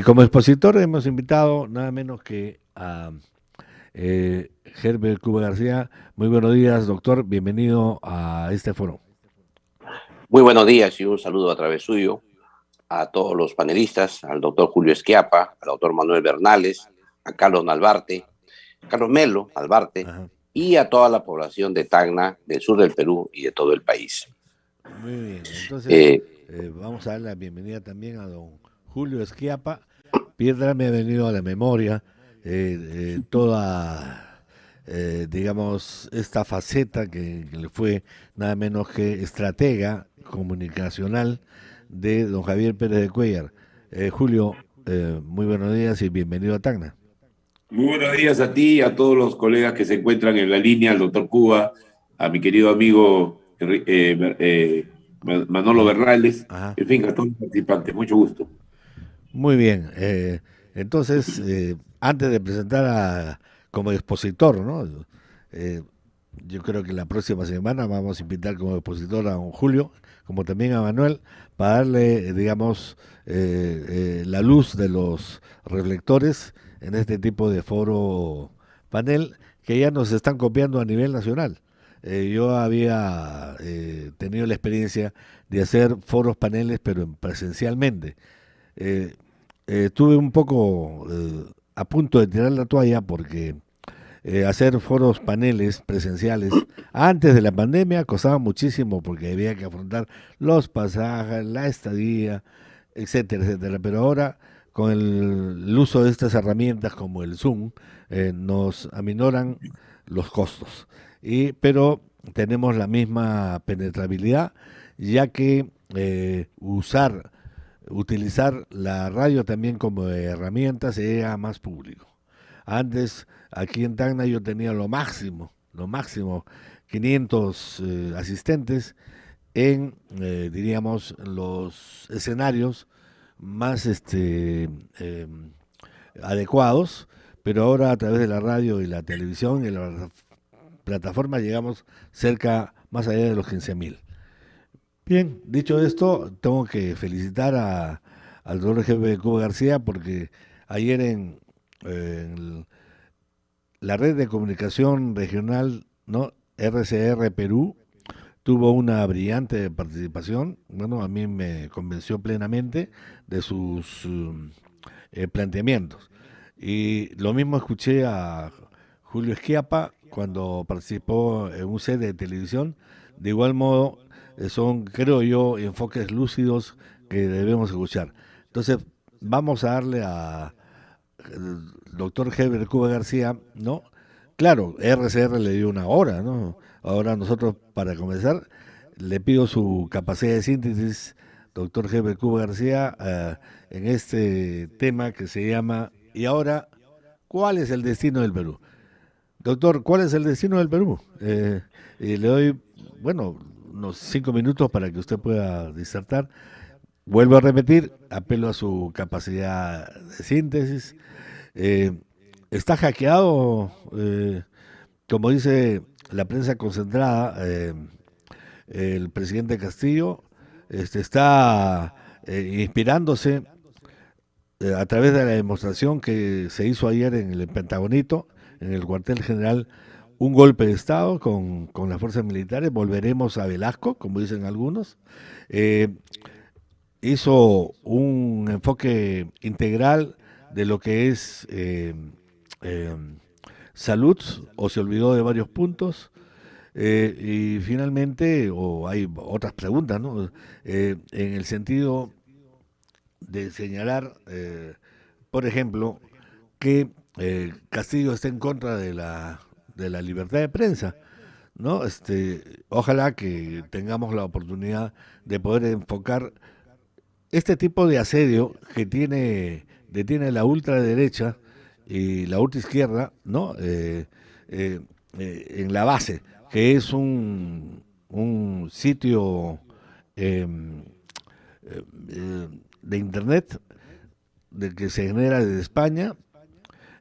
Como expositor hemos invitado nada menos que a Herbert Cuba García. Muy buenos días, doctor. Bienvenido a este foro. Muy buenos días y un saludo a través suyo a todos los panelistas, al doctor Julio Esquiapa, al doctor Manuel Bernales, a Carlos Nalbarte, Carlos Melo Albarte Ajá. y a toda la población de Tacna, del sur del Perú y de todo el país. Muy bien. Entonces, Eh, vamos a dar la bienvenida también a don Julio Esquiapa. Piedra me ha venido a la memoria toda, digamos, esta faceta que le fue nada menos que estratega comunicacional de don Javier Pérez de Cuellar. Julio, muy buenos días y bienvenido a Tacna. Muy buenos días a ti y a todos los colegas que se encuentran en la línea, al doctor Cuba, a mi querido amigo Manolo Bernales, Ajá. en fin, a todos los participantes. Mucho gusto. Muy bien. Entonces, antes de presentar como expositor, ¿no? Eh, yo creo que la próxima semana vamos a invitar como expositor a don Julio, como también a Manuel, para darle, digamos, la luz de los reflectores en este tipo de foro panel que ya nos están copiando a nivel nacional. Yo había tenido la experiencia de hacer foros paneles, pero presencialmente. Eh, Estuve un poco a punto de tirar la toalla porque hacer foros paneles presenciales antes de la pandemia costaba muchísimo porque había que afrontar los pasajes, la estadía, etcétera, etcétera. Pero ahora con el uso de estas herramientas como el Zoom nos aminoran los costos. Pero tenemos la misma penetrabilidad ya que utilizar la radio también como herramienta se llega a más público. Antes, aquí en Tacna yo tenía lo máximo, 500 asistentes en, diríamos, los escenarios más adecuados, pero ahora a través de la radio y la televisión y la plataforma llegamos cerca, más allá de los 15.000. Bien, dicho esto, tengo que felicitar al doctor jefe Cuba García porque ayer en la red de comunicación regional, ¿no? RCR Perú tuvo una brillante participación. Bueno, a mí me convenció plenamente de sus planteamientos. Y lo mismo escuché a Julio Esquiapa cuando participó en un set de televisión. De igual modo, son, creo yo, enfoques lúcidos que debemos escuchar. Entonces, vamos a darle a el doctor Heber Cuba García, ¿no? Claro, RCR le dio una hora, ¿no? Ahora nosotros, para comenzar, le pido su capacidad de síntesis, doctor Heber Cuba García, en este tema que se llama ¿y ahora cuál es el destino del Perú? Doctor, ¿cuál es el destino del Perú? Y le doy, bueno, unos 5 minutos para que usted pueda disertar. Vuelvo a repetir, apelo a su capacidad de síntesis. Eh, Está hackeado, como dice la prensa concentrada, el presidente Castillo está inspirándose a través de la demostración que se hizo ayer en el Pentagonito, en el cuartel general, un golpe de Estado con las fuerzas militares. Volveremos a Velasco, como dicen algunos. Eh, Hizo un enfoque integral de lo que es eh, salud, o se olvidó de varios puntos. Y finalmente, o hay otras preguntas, ¿no? En el sentido de señalar, por ejemplo, que Castillo está en contra de la libertad de prensa, ¿no? Ojalá que tengamos la oportunidad de poder enfocar este tipo de asedio que detiene la ultraderecha y la ultraizquierda, ¿no? En la base, que es un sitio eh, de internet de que se genera desde España,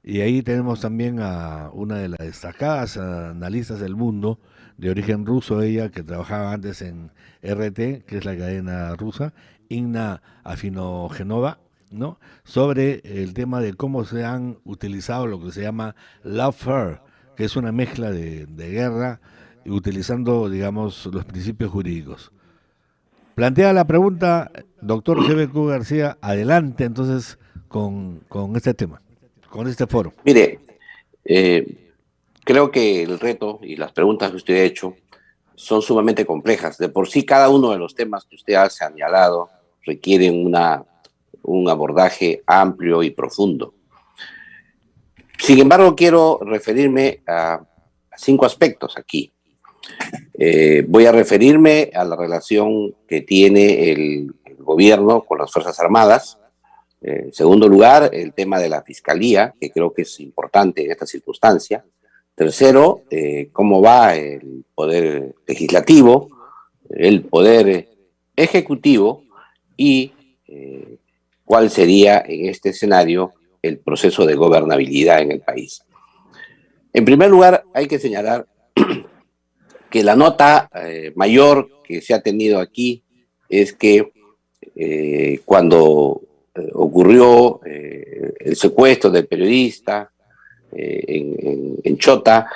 y ahí tenemos también a una de las destacadas analistas del mundo, de origen ruso ella, que trabajaba antes en RT, que es la cadena rusa, Inna Afinogenova, ¿no? Sobre el tema de cómo se han utilizado lo que se llama lawfare, que es una mezcla de guerra, utilizando, digamos, los principios jurídicos. Plantea la pregunta, doctor GBQ García, adelante entonces con este tema, con este foro. Mire, creo que el reto y las preguntas que usted ha hecho son sumamente complejas. De por sí, cada uno de los temas que usted ha señalado requieren un abordaje amplio y profundo. Sin embargo, quiero referirme a 5 aspectos aquí. Voy a referirme a la relación que tiene el gobierno con las Fuerzas Armadas. En segundo lugar, el tema de la Fiscalía, que creo que es importante en esta circunstancia. Tercero, cómo va el Poder Legislativo, el Poder Ejecutivo y cuál sería en este escenario el proceso de gobernabilidad en el país. En primer lugar, hay que señalar que la nota mayor que se ha tenido aquí es que cuando ocurrió el secuestro del periodista en Chota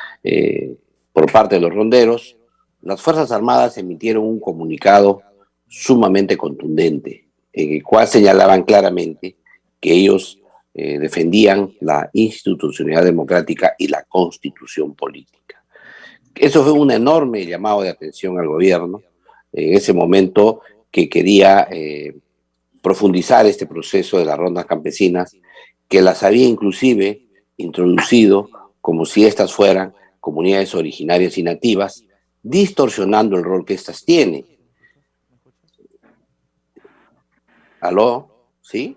por parte de los ronderos, las Fuerzas Armadas emitieron un comunicado sumamente contundente, en el cual señalaban claramente que ellos defendían la institucionalidad democrática y la constitución política. Eso fue un enorme llamado de atención al gobierno en ese momento, que quería profundizar este proceso de las rondas campesinas, que las había inclusive introducido como si estas fueran comunidades originarias y nativas, distorsionando el rol que éstas tienen. ¿Aló? ¿Sí?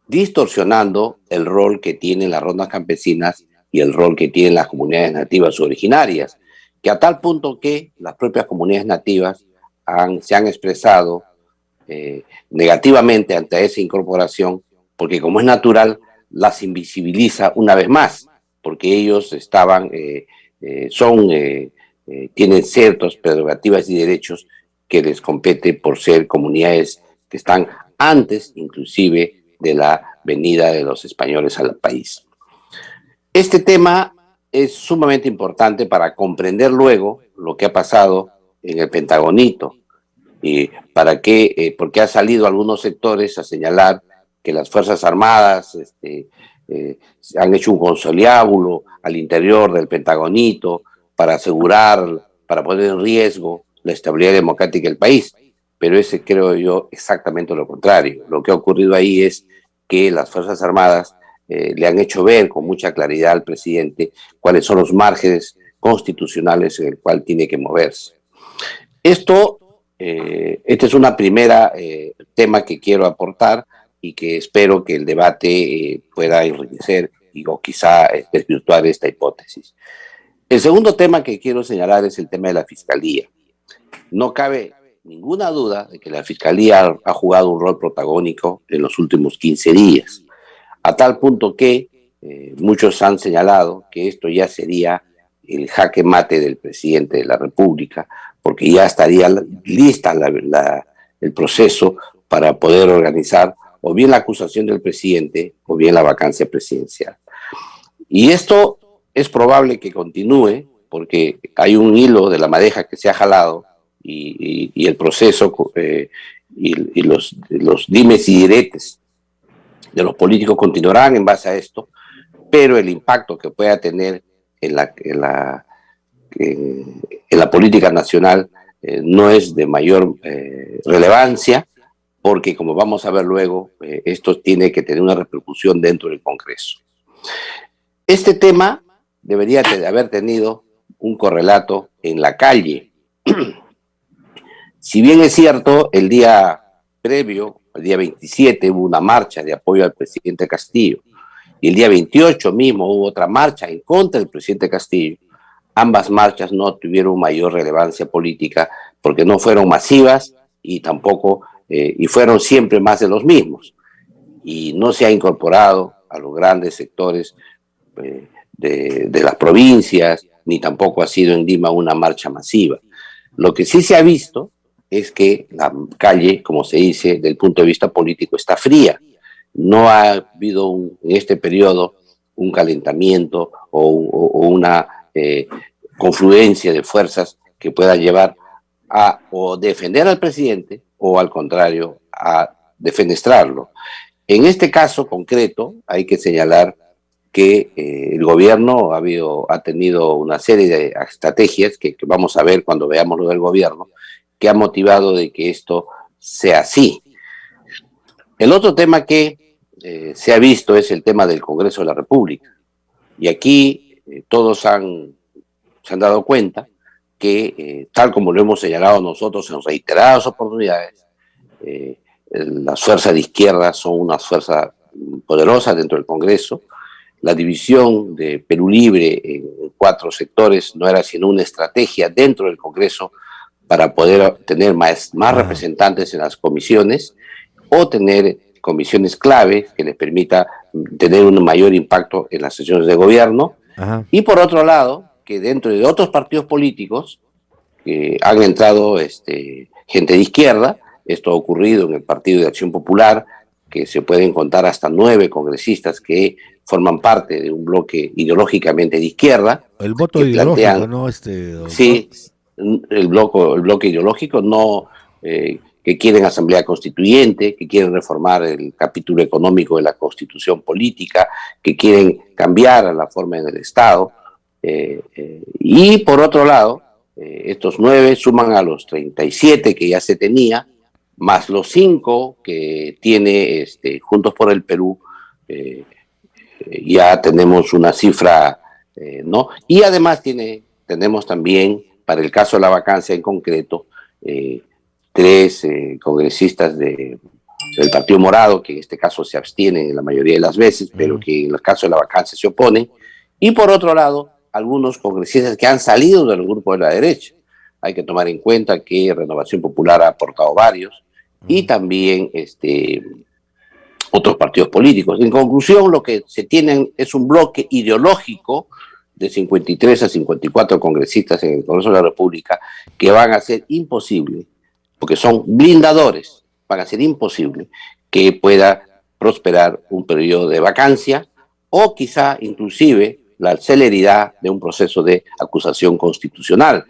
Distorsionando el rol que tienen las rondas campesinas y el rol que tienen las comunidades nativas originarias, que a tal punto que las propias comunidades nativas se han expresado negativamente ante esa incorporación, porque como es natural, las invisibiliza una vez más, porque ellos tienen ciertas prerrogativas y derechos que les compete por ser comunidades que están antes, inclusive, de la venida de los españoles al país. Este tema es sumamente importante para comprender luego lo que ha pasado en el Pentagonito, porque ha salido algunos sectores a señalar que las Fuerzas Armadas han hecho un consoliábulo al interior del Pentagonito para poner en riesgo la estabilidad democrática del país. Pero ese creo yo exactamente lo contrario. Lo que ha ocurrido ahí es que las Fuerzas Armadas le han hecho ver con mucha claridad al presidente cuáles son los márgenes constitucionales en el cual tiene que moverse. Este es una primera tema que quiero aportar y que espero que el debate pueda enriquecer o quizá desvirtuar esta hipótesis. El segundo tema que quiero señalar es el tema de la Fiscalía. No cabe ninguna duda de que la Fiscalía ha jugado un rol protagónico en los últimos 15 días, a tal punto que muchos han señalado que esto ya sería el jaque mate del presidente de la República, porque ya estaría lista el proceso para poder organizar o bien la acusación del presidente o bien la vacancia presidencial. Y esto es probable que continúe porque hay un hilo de la madeja que se ha jalado y el proceso y los dimes y diretes de los políticos continuarán en base a esto, pero el impacto que pueda tener en la política nacional no es de mayor relevancia, porque como vamos a ver luego, esto tiene que tener una repercusión dentro del Congreso. Este tema debería haber tenido un correlato en la calle. Si bien es cierto, el día previo, el día 27, hubo una marcha de apoyo al presidente Castillo, y el día 28 mismo hubo otra marcha en contra del presidente Castillo, ambas marchas no tuvieron mayor relevancia política porque no fueron masivas y tampoco, y fueron siempre más de los mismos. Y no se ha incorporado a los grandes sectores de las provincias, ni tampoco ha sido en Lima una marcha masiva. Lo que sí se ha visto es que la calle, como se dice, del punto de vista político, está fría. no ha habido en este periodo un calentamiento o una confluencia de fuerzas que pueda llevar a o defender al presidente o al contrario a defenestrarlo. En este caso concreto hay que señalar que el gobierno ha tenido una serie de estrategias que vamos a ver cuando veamos lo del gobierno, que ha motivado de que esto sea así. El otro tema que se ha visto es el tema del Congreso de la República. Y aquí todos se han dado cuenta que, tal como lo hemos señalado nosotros en reiteradas oportunidades, las fuerzas de izquierda son una fuerza poderosa dentro del Congreso. La división de Perú Libre en 4 sectores no era sino una estrategia dentro del Congreso para poder tener más representantes en las comisiones o tener comisiones clave que les permita tener un mayor impacto en las sesiones de gobierno. Ajá. Y por otro lado, que dentro de otros partidos políticos han entrado gente de izquierda. Esto ha ocurrido en el Partido de Acción Popular, que se pueden contar hasta 9 congresistas que forman parte de un bloque ideológicamente de izquierda. El voto ideológico, ¿no? Sí, el bloque ideológico, no, que quieren asamblea constituyente, que quieren reformar el capítulo económico de la Constitución política, que quieren cambiar la forma en el Estado. Y por otro lado, estos 9 suman a los 37 que ya se tenía, más los 5 que tiene Juntos por el Perú. Ya tenemos una cifra, ¿no? Y además tenemos también, para el caso de la vacancia en concreto, 3 congresistas del Partido Morado, que en este caso se abstienen en la mayoría de las veces, pero que en el caso de la vacancia se oponen. Y por otro lado, algunos congresistas que han salido del grupo de la derecha. Hay que tomar en cuenta que Renovación Popular ha aportado varios, y también otros partidos políticos. En conclusión, lo que se tienen es un bloque ideológico de 53 a 54 congresistas en el Congreso de la República que van a ser imposible, porque son blindadores, van a ser imposible que pueda prosperar un periodo de vacancia o quizá inclusive la celeridad de un proceso de acusación constitucional,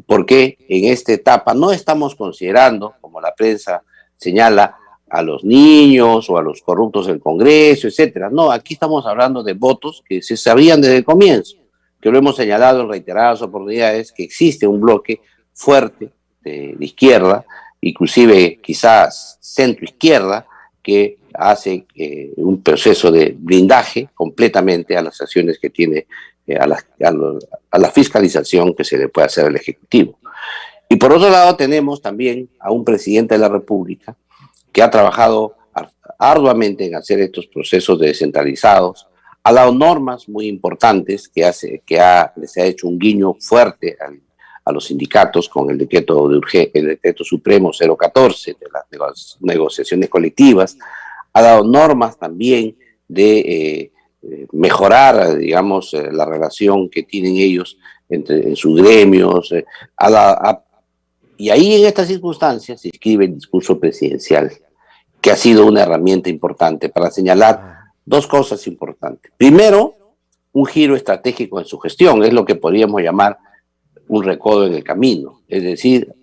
porque en esta etapa no estamos considerando, como la prensa señala, a los niños o a los corruptos del Congreso, etcétera. No, aquí estamos hablando de votos que se sabían desde el comienzo, que lo hemos señalado en reiteradas oportunidades, que existe un bloque fuerte de izquierda, inclusive quizás centro-izquierda, que hace un proceso de blindaje completamente a las acciones que tiene, a la fiscalización que se le puede hacer al Ejecutivo. Y por otro lado tenemos también a un presidente de la República que ha trabajado arduamente en hacer estos procesos descentralizados, ha dado normas muy importantes les ha hecho un guiño fuerte a los sindicatos con el decreto supremo 014 de las negociaciones colectivas, ha dado normas también de mejorar, digamos, la relación que tienen ellos en sus gremios, y ahí en estas circunstancias se inscribe el discurso presidencial, que ha sido una herramienta importante para señalar 2 cosas importantes. Primero, un giro estratégico en su gestión, es lo que podríamos llamar un recodo en el camino. Es decir,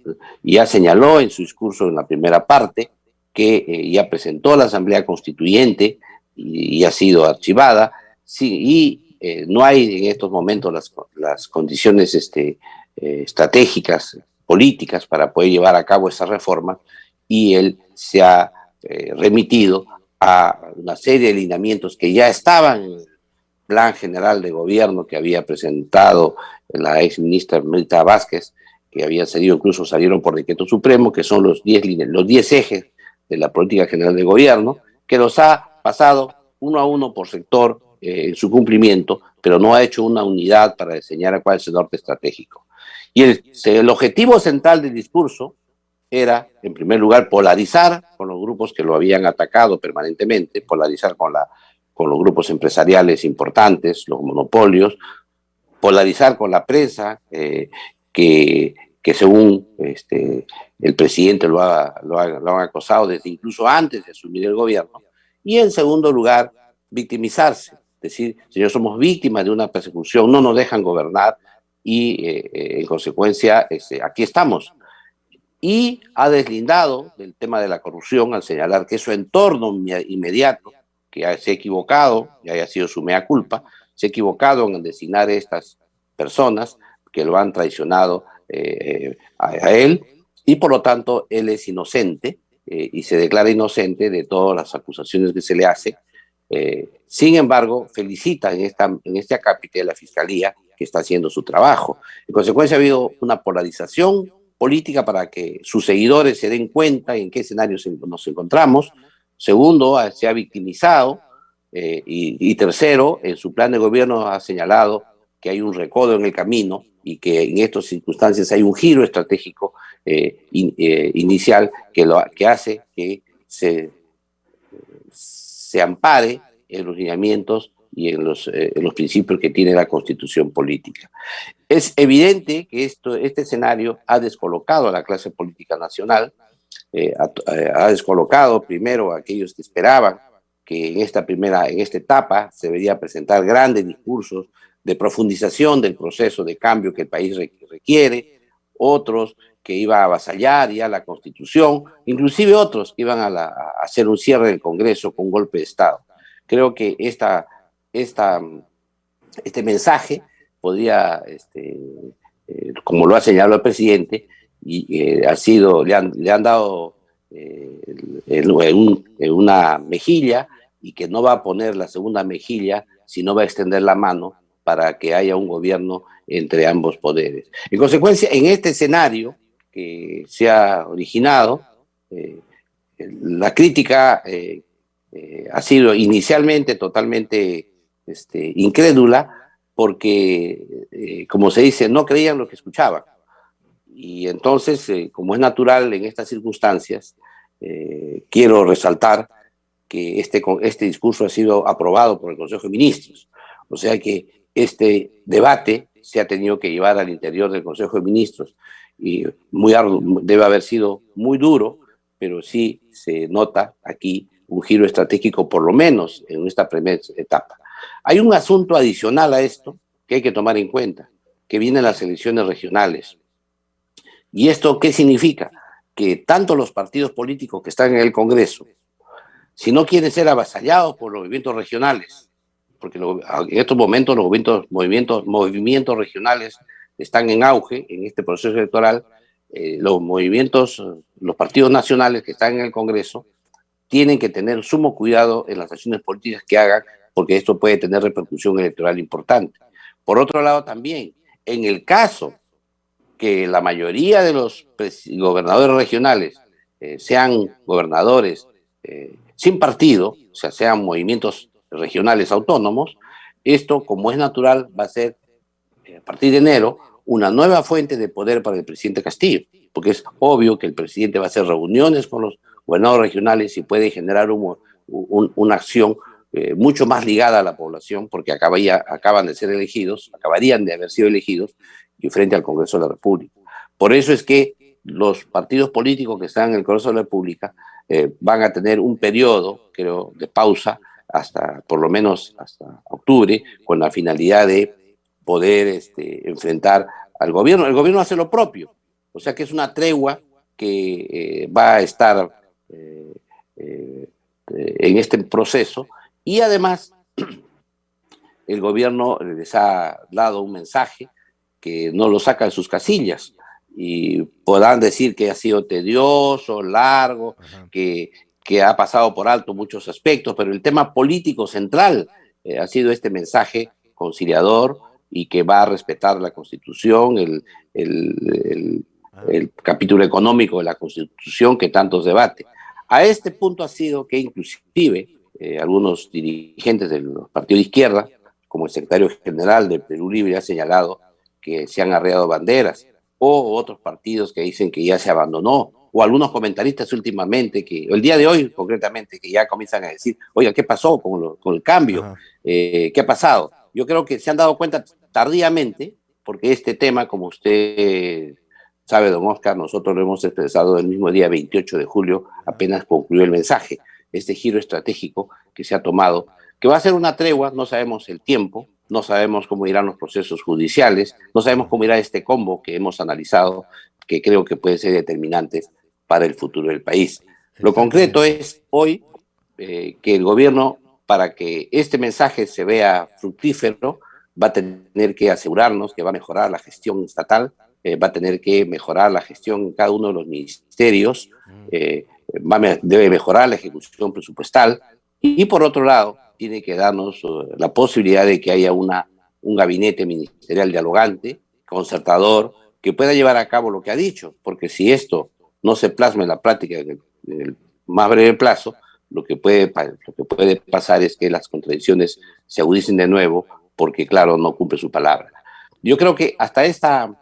ya señaló en su discurso en la primera parte que ya presentó la Asamblea Constituyente y ha sido archivada, sí, y no hay en estos momentos las condiciones estratégicas, políticas para poder llevar a cabo esa reforma, y él se ha remitido a una serie de lineamientos que ya estaban en el plan general de gobierno que había presentado la ex ministra Mirta Vázquez, que habían salido, incluso salieron por decreto supremo, que son los 10 ejes de la política general de gobierno, que los ha pasado uno a uno por sector en su cumplimiento, pero no ha hecho una unidad para diseñar cuál es el norte estratégico. Y el objetivo central del discurso era, en primer lugar, polarizar con los grupos que lo habían atacado permanentemente, polarizar con los grupos empresariales importantes, los monopolios, polarizar con la prensa, que según el presidente lo han acosado desde incluso antes de asumir el gobierno, Y en segundo lugar, victimizarse. Es decir, señor, somos víctimas de una persecución, no nos dejan gobernar y en consecuencia aquí estamos. Y ha deslindado del tema de la corrupción al señalar que su entorno inmediato, que se ha equivocado, y haya sido su mea culpa, se ha equivocado en designar a estas personas que lo han traicionado a él, y por lo tanto él es inocente y se declara inocente de todas las acusaciones que se le hace. Sin embargo, felicita en este acápite de la Fiscalía que está haciendo su trabajo. En consecuencia, ha habido una polarización política para que sus seguidores se den cuenta en qué escenario nos encontramos. Segundo, se ha victimizado. Y tercero, en su plan de gobierno ha señalado que hay un recodo en el camino y que en estas circunstancias hay un giro estratégico inicial que hace que se ampare en los lineamientos y en los principios que tiene la Constitución política. Es evidente que este escenario ha descolocado a la clase política nacional, ha descolocado primero a aquellos que esperaban que en esta etapa se debería presentar grandes discursos de profundización del proceso de cambio que el país requiere, otros que iban a avasallar ya la Constitución, inclusive otros que iban a hacer un cierre del Congreso con un golpe de Estado. Creo que este mensaje podría, como lo ha señalado el presidente, y le han dado una mejilla, y que no va a poner la segunda mejilla, sino va a extender la mano para que haya un gobierno entre ambos poderes. En consecuencia, en este escenario que se ha originado, la crítica ha sido inicialmente totalmente incrédula, porque, como se dice, no creían lo que escuchaban. Y entonces, como es natural en estas circunstancias, quiero resaltar que este discurso ha sido aprobado por el Consejo de Ministros. O sea que este debate se ha tenido que llevar al interior del Consejo de Ministros. Y debe haber sido muy duro, pero sí se nota aquí un giro estratégico, por lo menos en esta primera etapa. Hay un asunto adicional a esto que hay que tomar en cuenta, que vienen las elecciones regionales. ¿Y esto qué significa? Que tanto los partidos políticos que están en el Congreso, si no quieren ser avasallados por los movimientos regionales, porque en estos momentos los movimientos regionales están en auge en este proceso electoral, los partidos nacionales que están en el Congreso tienen que tener sumo cuidado en las acciones políticas que hagan, porque esto puede tener repercusión electoral importante. Por otro lado también, en el caso que la mayoría de los gobernadores regionales sean gobernadores sin partido, o sea, sean movimientos regionales autónomos, esto, como es natural, va a ser, a partir de enero, una nueva fuente de poder para el presidente Castillo, porque es obvio que el presidente va a hacer reuniones con los gobernadores regionales y puede generar una acción mucho más ligada a la población, porque acaban de ser elegidos, acabarían de haber sido elegidos, y frente al Congreso de la República. Por eso es que los partidos políticos que están en el Congreso de la República van a tener un periodo, creo, de pausa por lo menos hasta octubre, con la finalidad de poder enfrentar al gobierno. El gobierno hace lo propio, o sea que es una tregua que va a estar en este proceso, y además el gobierno les ha dado un mensaje que no lo saca de sus casillas, y podrán decir que ha sido tedioso, largo, que ha pasado por alto muchos aspectos, pero el tema político central ha sido este mensaje conciliador, y que va a respetar la Constitución, el capítulo económico de la Constitución que tantos debate. A este punto ha sido que inclusive algunos dirigentes del partido de izquierda, como el secretario general de Perú Libre, ha señalado que se han arreado banderas, o otros partidos que dicen que ya se abandonó, o algunos comentaristas últimamente, el día de hoy concretamente, que ya comienzan a decir, oiga, ¿qué pasó con el cambio? ¿Qué ha pasado? Yo creo que se han dado cuenta tardíamente, porque este tema, como usted sabe, don Oscar, nosotros lo hemos expresado el mismo día 28 de julio, apenas concluyó el mensaje. este giro estratégico que se ha tomado, que va a ser una tregua, no sabemos el tiempo, no sabemos cómo irán los procesos judiciales, no sabemos cómo irá este combo que hemos analizado, que creo que puede ser determinante para el futuro del país. Lo concreto es hoy que el gobierno, para que este mensaje se vea fructífero, va a tener que asegurarnos que va a mejorar la gestión estatal, va a tener que mejorar la gestión en cada uno de los ministerios, debe mejorar la ejecución presupuestal y por otro lado tiene que darnos la posibilidad de que haya un gabinete ministerial dialogante, concertador, que pueda llevar a cabo lo que ha dicho, porque si esto no se plasma en la práctica en el más breve plazo, lo que puede pasar es que las contradicciones se agudicen de nuevo porque, claro, no cumple su palabra. Yo creo que hasta esta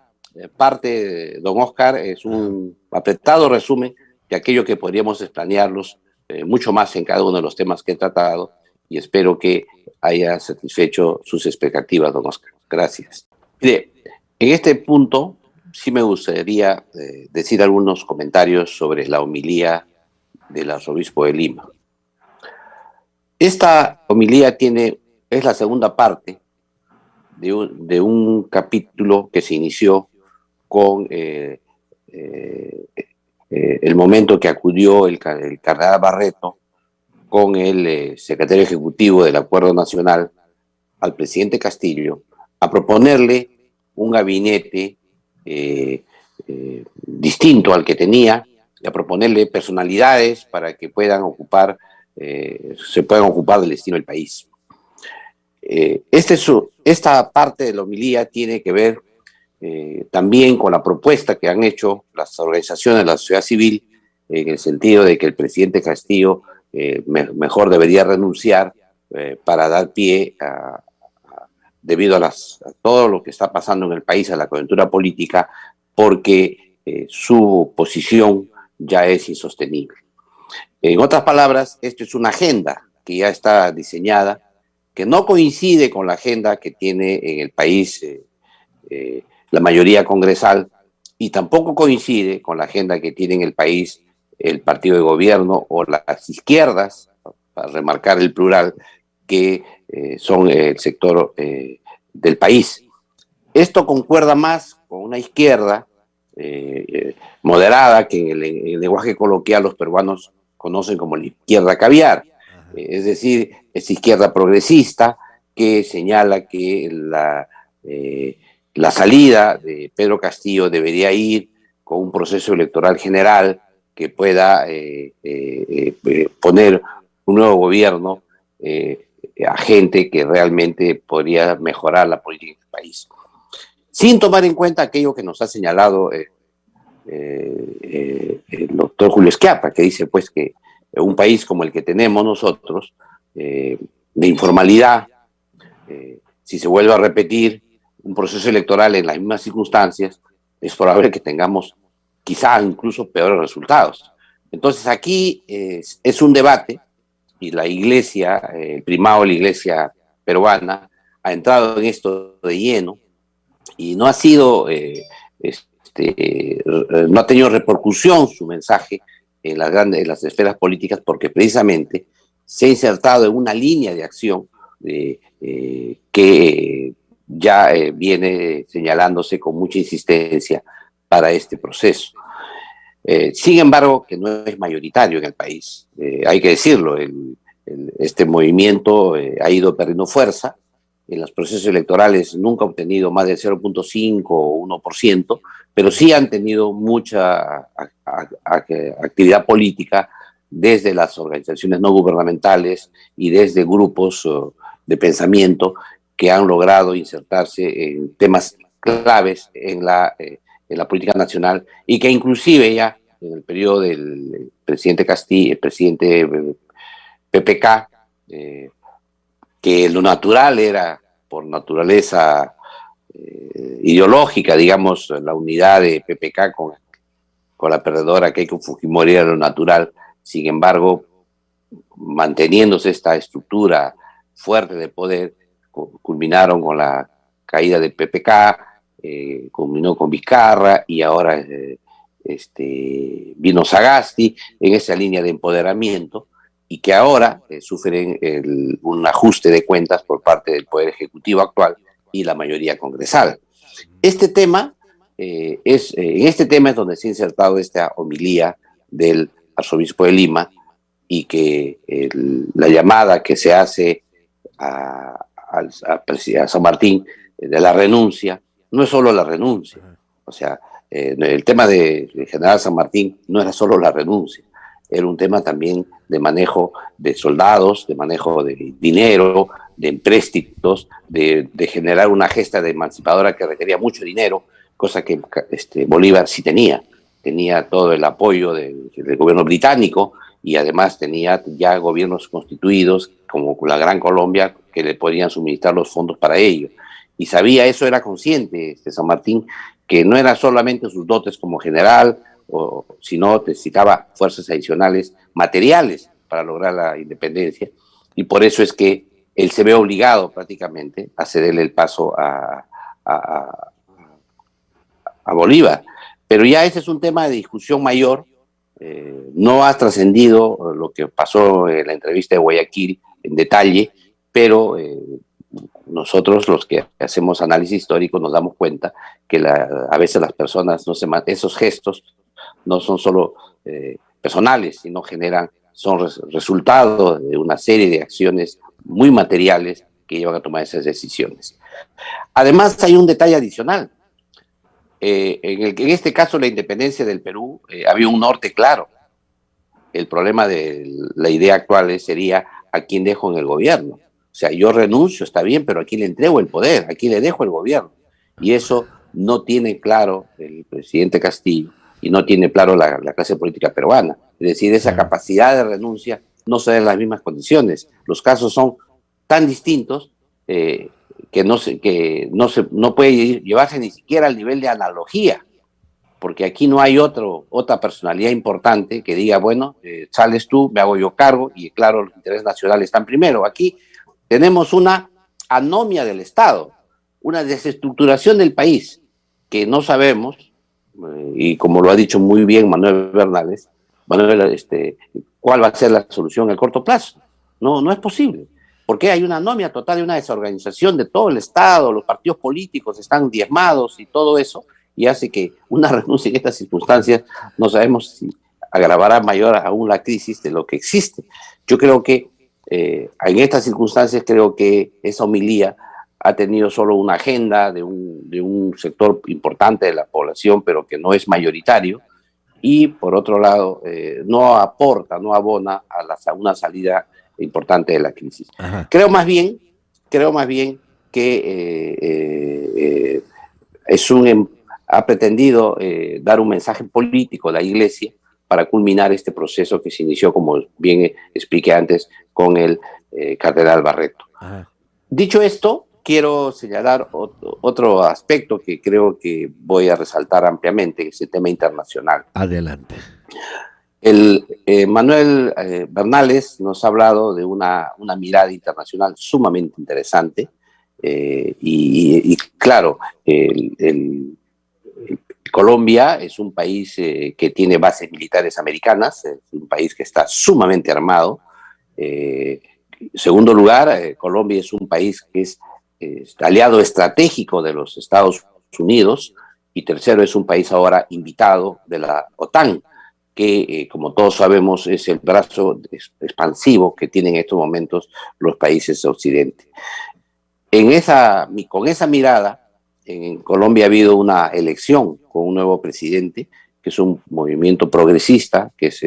parte, don Oscar, es un apretado resumen de aquello que podríamos explanearlos mucho más en cada uno de los temas que he tratado y espero que haya satisfecho sus expectativas, don Oscar. Gracias. Mire, en este punto sí me gustaría decir algunos comentarios sobre la homilía del arzobispo de Lima. Esta homilía es la segunda parte de un capítulo que se inició con el momento que acudió el cardenal Barreto con el secretario ejecutivo del Acuerdo Nacional al presidente Castillo a proponerle un gabinete distinto al que tenía y a proponerle personalidades para que se puedan ocupar del destino del país. Esta parte de la homilía tiene que ver también con la propuesta que han hecho las organizaciones de la sociedad civil en el sentido de que el presidente Castillo mejor debería renunciar para dar pie debido a todo lo que está pasando en el país, a la coyuntura política, porque su posición ya es insostenible. En otras palabras, esto es una agenda que ya está diseñada, que no coincide con la agenda que tiene en el país la mayoría congresal y tampoco coincide con la agenda que tiene en el país el partido de gobierno o las izquierdas, para remarcar el plural, que son el sector del país. Esto concuerda más con una izquierda moderada que en el lenguaje coloquial los peruanos conocen como la izquierda caviar, es decir, es izquierda progresista que señala que la salida de Pedro Castillo debería ir con un proceso electoral general que pueda poner un nuevo gobierno a gente que realmente podría mejorar la política del país. Sin tomar en cuenta aquello que nos ha señalado el doctor Julio Schiappa, que dice pues que un país como el que tenemos nosotros, de informalidad, si se vuelve a repetir un proceso electoral en las mismas circunstancias, es probable que tengamos quizá incluso peores resultados. Entonces aquí es un debate y la iglesia, el primado de la iglesia peruana, ha entrado en esto de lleno y no ha sido, no ha tenido repercusión su mensaje en las esferas políticas porque precisamente se ha insertado en una línea de acción que ya viene señalándose con mucha insistencia para este proceso. Sin embargo, que no es mayoritario en el país, hay que decirlo, este movimiento ha ido perdiendo fuerza, en los procesos electorales nunca ha obtenido más del 0.5 o 1%, pero sí han tenido mucha actividad política desde las organizaciones no gubernamentales y desde grupos de pensamiento que han logrado insertarse en temas claves en la política nacional y que inclusive ya en el periodo del presidente Castillo, el presidente PPK, que lo natural era por naturaleza ideológica, digamos, la unidad de PPK con la perdedora Keiko Fujimori era lo natural. Sin embargo, manteniéndose esta estructura fuerte de poder, culminaron con la caída del PPK, culminó con Vizcarra y ahora vino Sagasti en esa línea de empoderamiento y que ahora sufren un ajuste de cuentas por parte del Poder Ejecutivo actual y la mayoría congresal. Este tema en este tema es donde se ha insertado esta homilía del arzobispo de Lima, y que la llamada que se hace a San Martín de la renuncia no es solo la renuncia. O sea, el tema del general San Martín no era solo la renuncia, era un tema también de manejo de soldados, de manejo de dinero, de empréstitos, de generar una gesta de emancipadora que requería mucho dinero, cosa que Bolívar sí tenía todo el apoyo del gobierno británico, y además tenía ya gobiernos constituidos como la Gran Colombia que le podían suministrar los fondos para ello. Y sabía eso, era consciente San Martín, que no era solamente sus dotes como general, sino necesitaba fuerzas adicionales materiales para lograr la independencia, y por eso es que él se ve obligado prácticamente a cederle el paso a Bolívar. Pero ya ese es un tema de discusión mayor. No ha trascendido lo que pasó en la entrevista de Guayaquil en detalle, pero nosotros los que hacemos análisis histórico nos damos cuenta que a veces las personas, esos gestos no son solo personales, sino son resultado de una serie de acciones muy materiales que llevan a tomar esas decisiones. Además, hay un detalle adicional. En este caso, la independencia del Perú, había un norte claro. El problema de la idea actual sería a quién dejo en el gobierno. O sea, yo renuncio, está bien, pero a quién le entrego el poder, a quién le dejo el gobierno. Y eso no tiene claro el presidente Castillo y no tiene claro la clase política peruana. Es decir, esa capacidad de renuncia no se da en las mismas condiciones. Los casos son tan distintos que no puede llevarse ni siquiera al nivel de analogía, porque aquí no hay otra personalidad importante que diga, bueno, sales tú, me hago yo cargo, y claro, los intereses nacionales están primero. Aquí tenemos una anomia del Estado, una desestructuración del país que no sabemos, y como lo ha dicho muy bien Manuel Bernales, cuál va a ser la solución a corto plazo. No es posible, porque hay una anomia total, de una desorganización de todo el Estado, los partidos políticos están diezmados y todo eso, y hace que una renuncia en estas circunstancias no sabemos si agravará mayor aún la crisis de lo que existe. Yo creo que en estas circunstancias creo que esa homilía ha tenido solo una agenda de un sector importante de la población, pero que no es mayoritario, y por otro lado no aporta, no abona a una salida importante de la crisis. Ajá. Creo más bien que ha pretendido dar un mensaje político a la Iglesia para culminar este proceso que se inició, como bien expliqué antes, con el cardenal Barreto. Ajá. Dicho esto, quiero señalar otro aspecto que creo que voy a resaltar ampliamente, que es el tema internacional. Adelante. Manuel Bernales nos ha hablado de una mirada internacional sumamente interesante, y claro, Colombia es un país que tiene bases militares americanas, es un país que está sumamente armado. Segundo lugar, Colombia es un país que es aliado estratégico de los Estados Unidos, y tercero, es un país ahora invitado de la OTAN, que como todos sabemos es el brazo expansivo que tienen en estos momentos los países de Occidente. Con esa mirada, en Colombia ha habido una elección con un nuevo presidente, que es un movimiento progresista, que es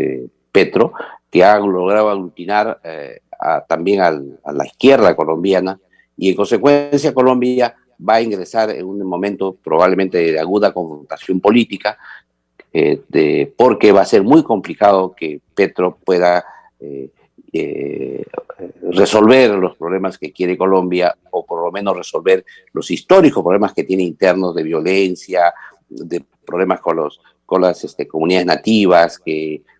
Petro, que ha logrado aglutinar también a la izquierda colombiana, y en consecuencia Colombia va a ingresar en un momento probablemente de aguda confrontación política, porque va a ser muy complicado que Petro pueda resolver los problemas que quiere Colombia, o por lo menos resolver los históricos problemas que tiene internos de violencia, de problemas con las comunidades nativas,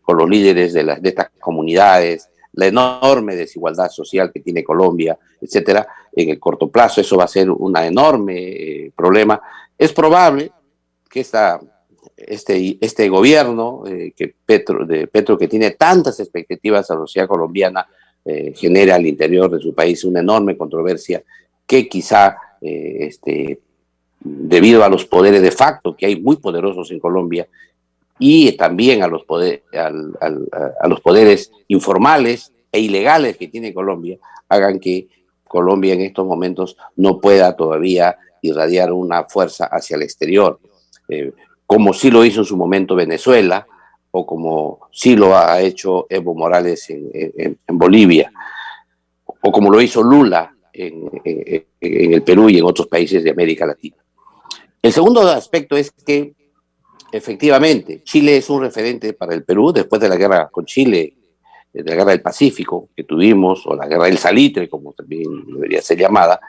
con los líderes de estas comunidades, la enorme desigualdad social que tiene Colombia, etcétera. En el corto plazo eso va a ser un enorme problema. Es probable que esta este gobierno de Petro, que tiene tantas expectativas a la sociedad colombiana, genera al interior de su país una enorme controversia que quizá debido a los poderes de facto que hay muy poderosos en Colombia y también a los poderes informales e ilegales que tiene Colombia, hagan que Colombia en estos momentos no pueda todavía irradiar una fuerza hacia el exterior, como sí lo hizo en su momento Venezuela, o como sí lo ha hecho Evo Morales en Bolivia, o como lo hizo Lula en el Perú y en otros países de América Latina. El segundo aspecto es que efectivamente Chile es un referente para el Perú después de la guerra con Chile, de la guerra del Pacífico que tuvimos, o la guerra del Salitre, como también debería ser llamada.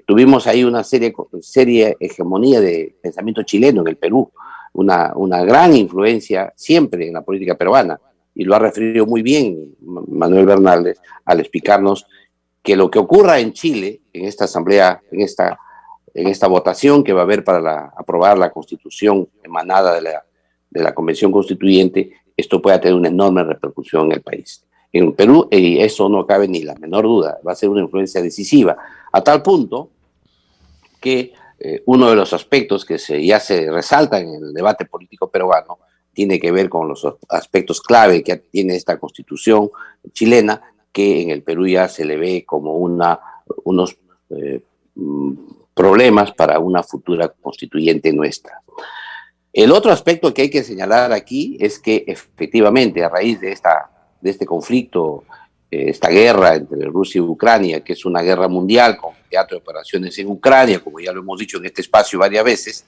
Tuvimos ahí una seria hegemonía de pensamiento chileno en el Perú, una gran influencia siempre en la política peruana, y lo ha referido muy bien Manuel Bernales al explicarnos que lo que ocurra en Chile, en esta asamblea, en esta votación que va a haber para aprobar la constitución emanada de la convención constituyente, esto puede tener una enorme repercusión en el país. En Perú, eso no cabe ni la menor duda, va a ser una influencia decisiva, a tal punto que uno de los aspectos que ya se resaltan en el debate político peruano tiene que ver con los aspectos clave que tiene esta constitución chilena, que en el Perú ya se le ve como unos problemas para una futura constituyente nuestra. El otro aspecto que hay que señalar aquí es que efectivamente a raíz de este conflicto, esta guerra entre Rusia y Ucrania, que es una guerra mundial con teatro de operaciones en Ucrania, como ya lo hemos dicho en este espacio varias veces,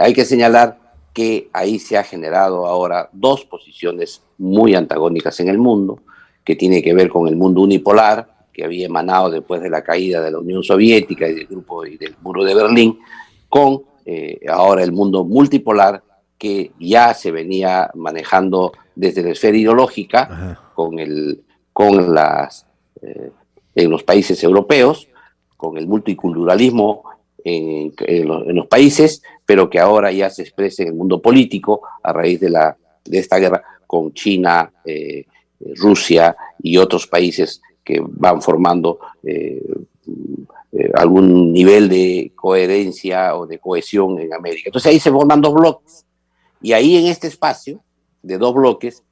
hay que señalar que ahí se ha generado ahora dos posiciones muy antagónicas en el mundo, que tiene que ver con el mundo unipolar, que había emanado después de la caída de la Unión Soviética y del grupo y del muro de Berlín, con ahora el mundo multipolar, que ya se venía manejando desde la esfera ideológica en los países europeos, con el multiculturalismo en los países, pero que ahora ya se expresa en el mundo político a raíz de esta guerra con China, Rusia y otros países que van formando algún nivel de coherencia o de cohesión en América. Entonces ahí se forman dos bloques, y ahí en este espacio de dos bloques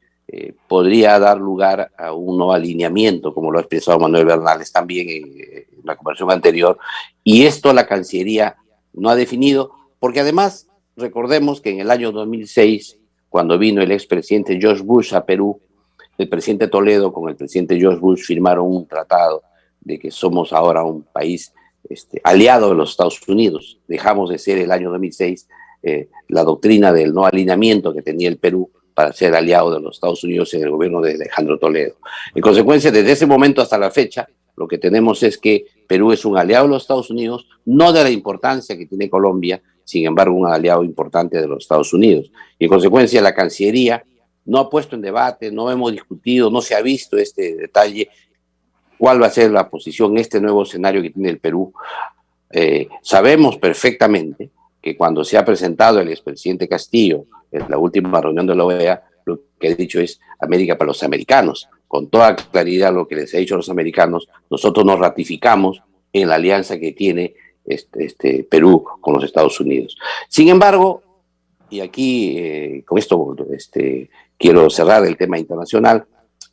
podría dar lugar a un nuevo alineamiento, como lo ha expresado Manuel Bernales también en la conversación anterior, y esto la Cancillería no ha definido, porque además recordemos que en el año 2006, cuando vino el expresidente George Bush a Perú, el presidente Toledo con el presidente George Bush firmaron un tratado de que somos ahora un país aliado de los Estados Unidos. Dejamos de ser el año 2006 la doctrina del no alineamiento que tenía el Perú para ser aliado de los Estados Unidos en el gobierno de Alejandro Toledo. En consecuencia, desde ese momento hasta la fecha, lo que tenemos es que Perú es un aliado de los Estados Unidos, no de la importancia que tiene Colombia, sin embargo, un aliado importante de los Estados Unidos. Y en consecuencia, la Cancillería no ha puesto en debate, no hemos discutido, no se ha visto este detalle, cuál va a ser la posición en este nuevo escenario que tiene el Perú. Sabemos perfectamente que cuando se ha presentado el expresidente Castillo en la última reunión de la OEA, lo que ha dicho es América para los americanos. Con toda claridad lo que les ha dicho a los americanos, nosotros nos ratificamos en la alianza que tiene Perú con los Estados Unidos. Sin embargo, y aquí con esto quiero cerrar el tema internacional,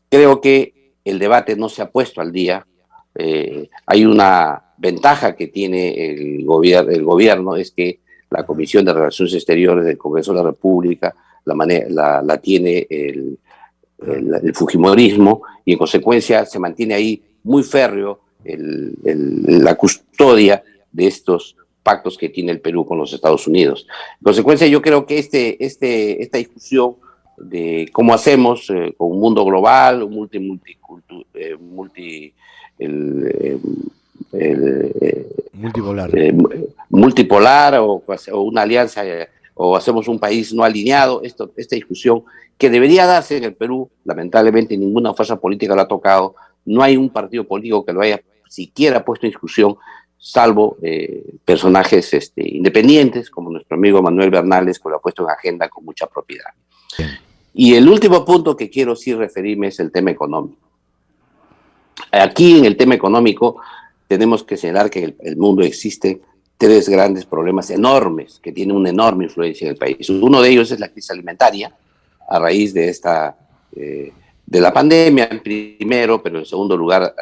creo que el debate no se ha puesto al día. Hay una ventaja que tiene el gobierno, es que la Comisión de Relaciones Exteriores del Congreso de la República la tiene el fujimorismo, y en consecuencia se mantiene ahí muy férreo la custodia de estos pactos que tiene el Perú con los Estados Unidos. En consecuencia, yo creo que esta discusión de cómo hacemos con un mundo global, un multipolar o una alianza, o hacemos un país no alineado, esta discusión que debería darse en el Perú, lamentablemente ninguna fuerza política lo ha tocado, no hay un partido político que lo haya siquiera puesto en discusión, salvo personajes independientes, como nuestro amigo Manuel Bernales, que lo ha puesto en agenda con mucha propiedad. Bien. Y el último punto que quiero sí referirme es el tema económico. Aquí en el tema económico tenemos que señalar que en el mundo existen tres grandes problemas enormes que tienen una enorme influencia en el país. Uno de ellos es la crisis alimentaria, a raíz de de la pandemia primero, pero en segundo lugar,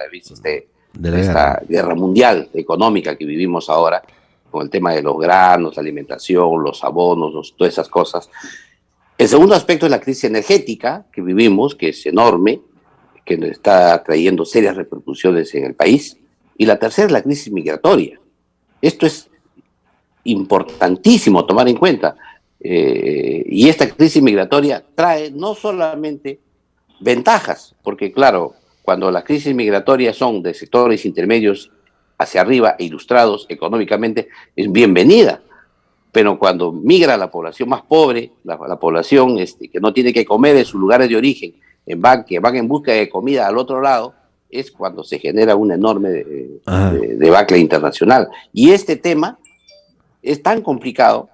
de esta guerra mundial económica que vivimos ahora, con el tema de los granos, la alimentación, los abonos, todas esas cosas. El segundo aspecto es la crisis energética que vivimos, que es enorme, que nos está trayendo serias repercusiones en el país. Y la tercera es la crisis migratoria. Esto es importantísimo tomar en cuenta. Y esta crisis migratoria trae no solamente ventajas, porque claro, cuando las crisis migratorias son de sectores intermedios hacia arriba e ilustrados económicamente, es bienvenida. Pero cuando migra la población más pobre, la población que no tiene que comer en sus lugares de origen, que van en busca de comida al otro lado, es cuando se genera una enorme debacle internacional. Y este tema es tan complicado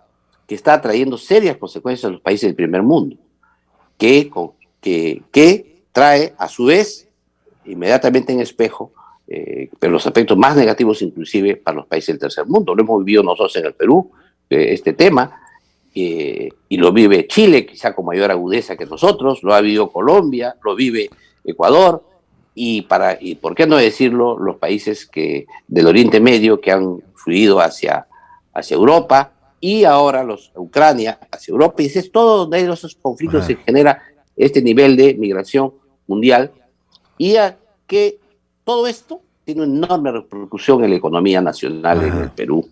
que está trayendo serias consecuencias a los países del primer mundo, que trae a su vez inmediatamente en espejo pero los aspectos más negativos inclusive para los países del tercer mundo. Lo hemos vivido nosotros en el Perú, este tema, y lo vive Chile, quizá con mayor agudeza que nosotros, lo ha vivido Colombia, lo vive Ecuador, y por qué no decirlo, los países del Oriente Medio que han fluido hacia Europa, y ahora Ucrania hacia Europa, y es todo donde hay esos conflictos se genera este nivel de migración mundial, y que todo esto tiene una enorme repercusión en la economía nacional en el Perú.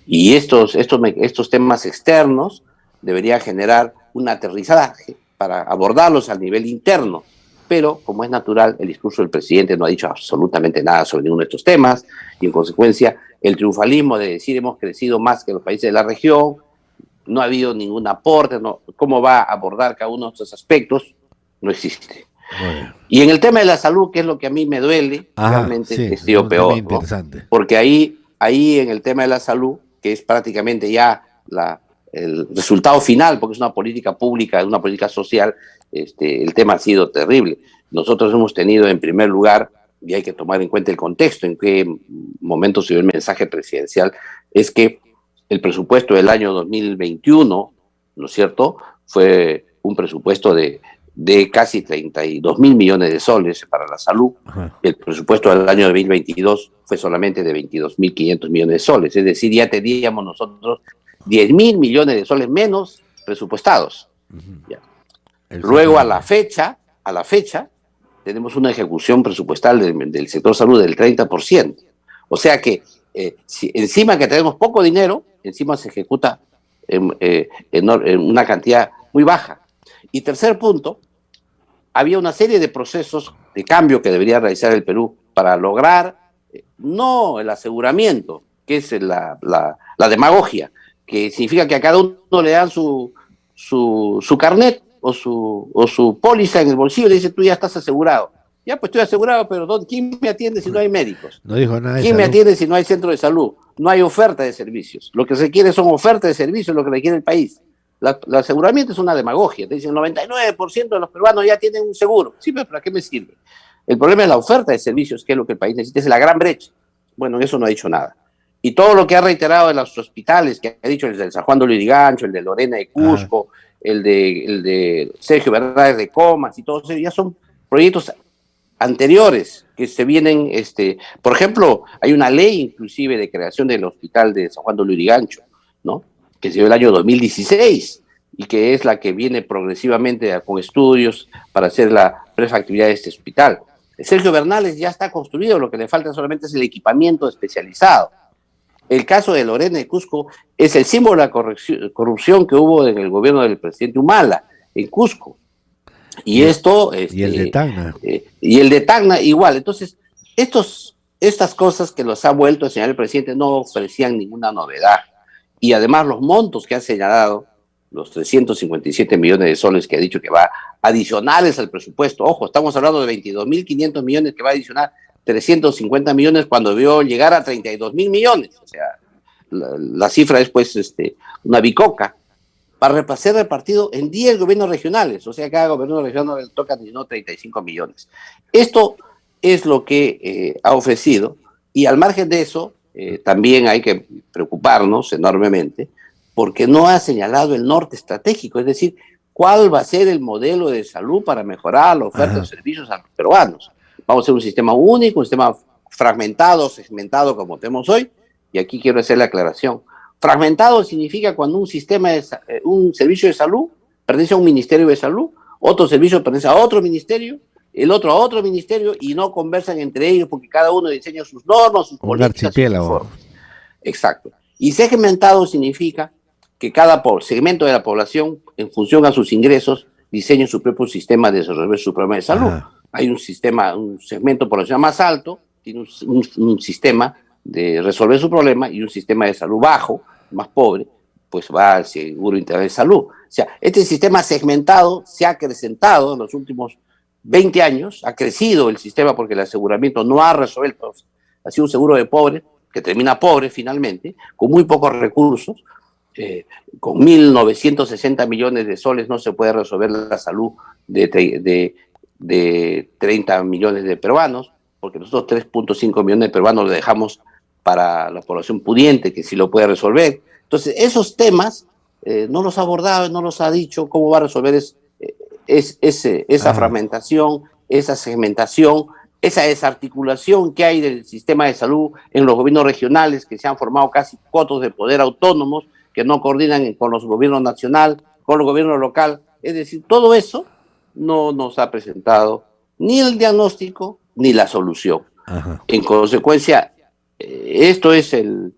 Y estos temas externos deberían generar un aterrizaje para abordarlos al nivel interno. Pero, como es natural, el discurso del presidente no ha dicho absolutamente nada sobre ninguno de estos temas, y en consecuencia, el triunfalismo de decir hemos crecido más que los países de la región, no ha habido ningún aporte, cómo va a abordar cada uno de estos aspectos, no existe. Bueno. Y en el tema de la salud, que es lo que a mí me duele, realmente sí, ha sido peor, ¿no? Porque ahí en el tema de la salud, que es prácticamente ya el resultado final, porque es una política pública, una política social, el tema ha sido terrible. Nosotros hemos tenido en primer lugar, y hay que tomar en cuenta el contexto, en qué momento se dio el mensaje presidencial, es que el presupuesto del año 2021, ¿no es cierto?, fue un presupuesto de casi 32.000 millones de soles para la salud. El presupuesto del año 2022 fue solamente de 22.500 millones de soles, es decir, ya teníamos nosotros 10.000 millones de soles menos presupuestados. Ya. Luego a la fecha, tenemos una ejecución presupuestal del sector salud del 30%. O sea que encima que tenemos poco dinero, encima se ejecuta en una cantidad muy baja. Y tercer punto, había una serie de procesos de cambio que debería realizar el Perú para lograr, no el aseguramiento, que es la demagogia, que significa que a cada uno le dan su carnet o su póliza en el bolsillo y le dice, tú ya estás asegurado. Ya, pues estoy asegurado, pero ¿quién me atiende si no hay médicos? No dijo nada. ¿Quién me atiende si no hay centro de salud? No hay oferta de servicios. Lo que se quiere son ofertas de servicios, lo que requiere el país. El aseguramiento es una demagogia. Te dicen, el 99% de los peruanos ya tienen un seguro. Sí, pero ¿para qué me sirve? El problema es la oferta de servicios, que es lo que el país necesita, es la gran brecha. Bueno, en eso no ha dicho nada. Y todo lo que ha reiterado en los hospitales, que ha dicho el de San Juan de Lurigancho, el de Lorena de Cusco, el de Sergio Bernales de Comas, y todos ellos ya son proyectos anteriores que se vienen, por ejemplo, hay una ley inclusive de creación del hospital de San Juan de Lurigancho, ¿no?, que se dio el año 2016 y que es la que viene progresivamente con estudios para hacer la prefactibilidad de este hospital. Sergio Bernales ya está construido, lo que le falta solamente es el equipamiento especializado. El caso de Lorena de Cusco es el símbolo de la corrupción que hubo en el gobierno del presidente Humala, en Cusco. Y esto... y el de Tacna. Y el de Tacna igual. Entonces, estas cosas que los ha vuelto a señalar el presidente no ofrecían ninguna novedad. Y además los montos que ha señalado, los 357 millones de soles que ha dicho que va adicionales al presupuesto. Ojo, estamos hablando de 22.500 millones que va a adicionar 350 millones cuando vio llegar a 32.000 millones. O sea, la cifra es pues una bicoca para ser repartido en 10 gobiernos regionales. O sea, cada gobierno regional le toca 35 millones. Esto es lo que ha ofrecido, y al margen de eso, también hay que preocuparnos enormemente porque no ha señalado el norte estratégico, es decir, cuál va a ser el modelo de salud para mejorar la oferta de servicios a los peruanos. Vamos a hacer un sistema único, un sistema fragmentado, segmentado como tenemos hoy, y aquí quiero hacer la aclaración. Fragmentado significa cuando un servicio de salud pertenece a un ministerio de salud, otro servicio pertenece a otro ministerio, el otro a otro ministerio, y no conversan entre ellos porque cada uno diseña sus normas, sus políticas, sus informes. Exacto. Y segmentado significa que cada segmento de la población, en función a sus ingresos, diseña su propio sistema de resolver su problema de salud. Hay un segmento poblacional más alto, tiene un sistema de resolver su problema, y un sistema de salud bajo, más pobre, pues va al seguro integral de salud. O sea, este sistema segmentado se ha acrecentado en los últimos 20 años, ha crecido el sistema porque el aseguramiento no ha resuelto, ha sido un seguro de pobre, que termina pobre finalmente, con muy pocos recursos. Con 1.960 millones de soles no se puede resolver la salud de 30 millones de peruanos, porque nosotros 3.5 millones de peruanos lo dejamos para la población pudiente, que sí lo puede resolver. Entonces, esos temas no los ha abordado, no los ha dicho cómo va a resolver esa fragmentación, esa segmentación, esa desarticulación que hay del sistema de salud en los gobiernos regionales, que se han formado casi cotos de poder autónomos, que no coordinan con los gobiernos nacional, con los gobiernos local. Es decir, todo eso no nos ha presentado ni el diagnóstico ni la solución. En consecuencia, esto es el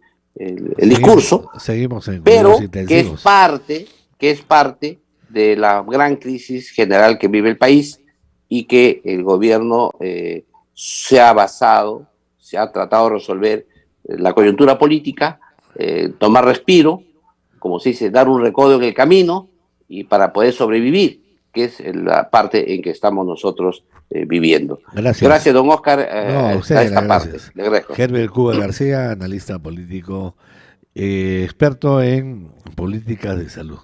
discurso, seguimos en pero que es parte de la gran crisis general que vive el país, y que el gobierno se ha tratado de resolver la coyuntura política, tomar respiro, como se dice, dar un recodo en el camino, y para poder sobrevivir, que es la parte en que estamos nosotros viviendo. Gracias, don Oscar, esta parte. Le agradezco. Herbert Cuba García, analista político, experto en políticas de salud.